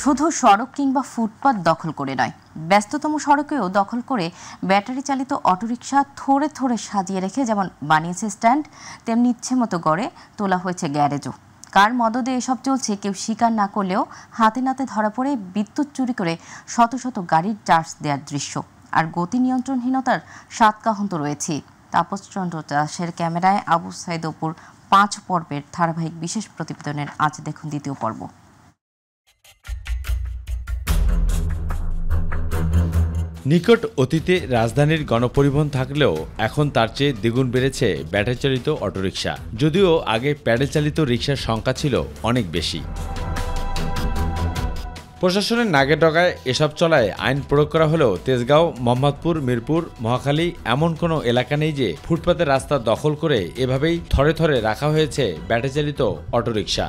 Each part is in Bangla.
শুধু সড়ক কিংবা ফুটপাত দখল করে নয়, ব্যস্ততম সড়কেও দখল করে ব্যাটারি চালিত অটোরিকশা থরে থরে সাজিয়ে রেখে যেমন বানিয়েছে স্ট্যান্ড, তেমনি ইচ্ছে মতো গড়ে তোলা হয়েছে গ্যারেজও। কার মদদে এসব চলছে কেউ স্বীকার না করলেও হাতে নাতে ধরা পড়ে বিদ্যুৎ চুরি করে শত শত গাড়ির চার্জ দেওয়ার দৃশ্য। আর গতি নিয়ন্ত্রণহীনতার সাতকাহন্ত রয়েছে। তাপস চন্দ্র দাসের ক্যামেরায় আবু সাইদ অপুর 5 পর্বের ধারাবাহিক বিশেষ প্রতিবেদনের আজ দেখুন দ্বিতীয় পর্ব। নিকট অতীতে রাজধানীর গণপরিবহন থাকলেও এখন তার চেয়ে দ্বিগুণ বেড়েছে ব্যাটারি চালিত অটোরিকশা। যদিও আগে প্যাডেল চালিত রিকশার সংখ্যা ছিল অনেক বেশি। প্রশাসনের নাগে ডগায় এসব চলায় আইন প্রয়োগ করা হলেও তেজগাঁও, মোহাম্মদপুর, মিরপুর, মহাখালী এমন কোনো এলাকা নেই যে ফুটপাতের রাস্তা দখল করে এভাবেই থরে থরে রাখা হয়েছে ব্যাটারি চালিত অটোরিকশা।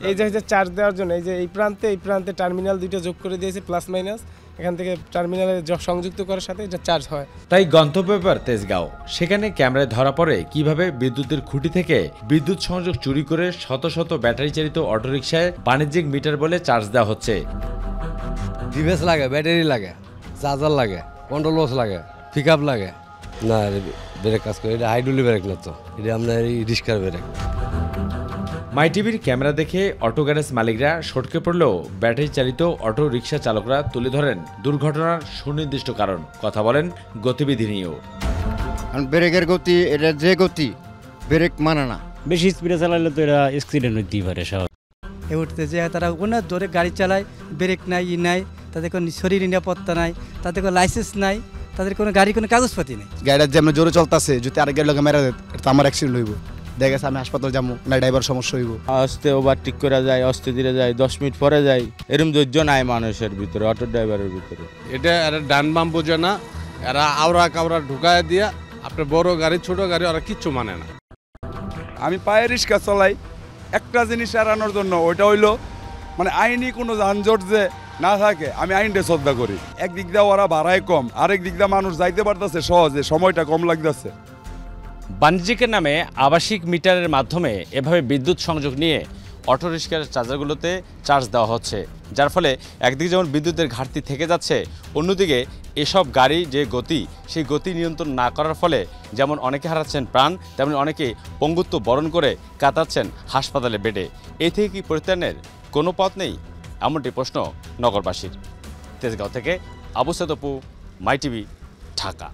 এই যে চার্জ দেওয়ার জন্য এই প্রান্তে টার্মিনাল দুটো যোগ করে দিয়েছে, প্লাস মাইনাস। এখান থেকে টার্মিনালে সংযুক্ত করার সাথে এটা চার্জ হয়। তাই গন্তব্য ব্যাপার তেজগাঁও। সেখানে ক্যামেরায় ধরা পড়ে কিভাবে বিদ্যুতের খুঁটি থেকে বিদ্যুৎ সংযোগ চুরি করে শত শত ব্যাটারি চালিত অটোরিকশায় বাণিজ্যিক মিটার বলে চার্জ দেওয়া হচ্ছে। ডিভাইস লাগে, ব্যাটারি লাগে, চার্জার লাগে, কন্ট্রোল বক্স লাগে, পিক আপ লাগে। না ব্রেক কাজ করে, এটা হাইড্রোলিক ব্রেক না, তো এটা আপনার রিস্কার ব্রেক। মাই টিভির ক্যামেরা দেখে অটো গ্যারেজ মালিকরা সটকে পড়লেও ব্যাটারি চালিত অটো রিকশা চালকরা তুলে ধরেন দুর্ঘটনার সুনির্দিষ্ট কারণ। কথা বলেন গতিবিধি নিয়েও। ব্রেকের গতি, এটা যে গতি ব্রেক মানে না, বেশি স্পিডে চালালে তো এরা অ্যাক্সিডেন্ট হতেই পারে। এ উঠতে যে তারা অনেক জোরে গাড়ি চালায়, ব্রেক নাই, নাই, তাদের কোনো শরীর নিরাপত্তা নাই, তাদের কোনো লাইসেন্স নাই, তাদের কোনো গাড়ি কোনো কাগজপাতি নেই। গাড়িটা যেমন জোরে চলতেছে, যদি আরেক গাড়ি লোক মেরা দেয়, এটা আমার অ্যাক্সিডেন্ট হইব। দেখা গেছে আমি হাসপাতাল যাবো না, ড্রাইভার সমস্যা হইব। আস্তে ওভারটেক করা যায়, আস্তে ধীরে যায়, 10 মিনিট পরে যায়, এরকম ধৈর্য নাই মানুষের ভিতরে, অটো ড্রাইভারের ভিতরে। এটা এরা ডান বাম বোঝে না, এরা আওড়া কাওড়া ঢুকায় দিয়া আপনার বড় গাড়ি ছোট গাড়ি ওরা কিচ্ছু মানে না। আমি পায়ে রিক্সা চালাই একটা জিনিস এড়ানোর জন্য, ওইটা হইলো মানে আইনি কোনো যানজট যে না থাকে, আমি আইনটা শ্রদ্ধা করি। একদিক দিয়ে ওরা ভাড়ায় কম, আরেক দিক দিয়ে মানুষ যাইতে পারতেছে সহজে, সময়টা কম লাগতেছে। বাণিজ্যিকের নামে আবাসিক মিটারের মাধ্যমে এভাবে বিদ্যুৎ সংযোগ নিয়ে অটোরিকশার চার্জারগুলোতে চার্জ দেওয়া হচ্ছে, যার ফলে একদিকে যেমন বিদ্যুতের ঘাটতি থেকে যাচ্ছে, অন্যদিকে এসব গাড়ি যে গতি, সেই গতি নিয়ন্ত্রণ না করার ফলে যেমন অনেকে হারাচ্ছেন প্রাণ, তেমনি অনেকে পঙ্গুত্ব বরণ করে কাটাচ্ছেন হাসপাতালে বেডে। এই থেকে কি পরিত্রাণের কোনো পথ নেই? এমনটি প্রশ্ন নগরবাসীর। তেজগাঁও থেকে আবু সাইদ অপু, মাই টিভি, ঢাকা।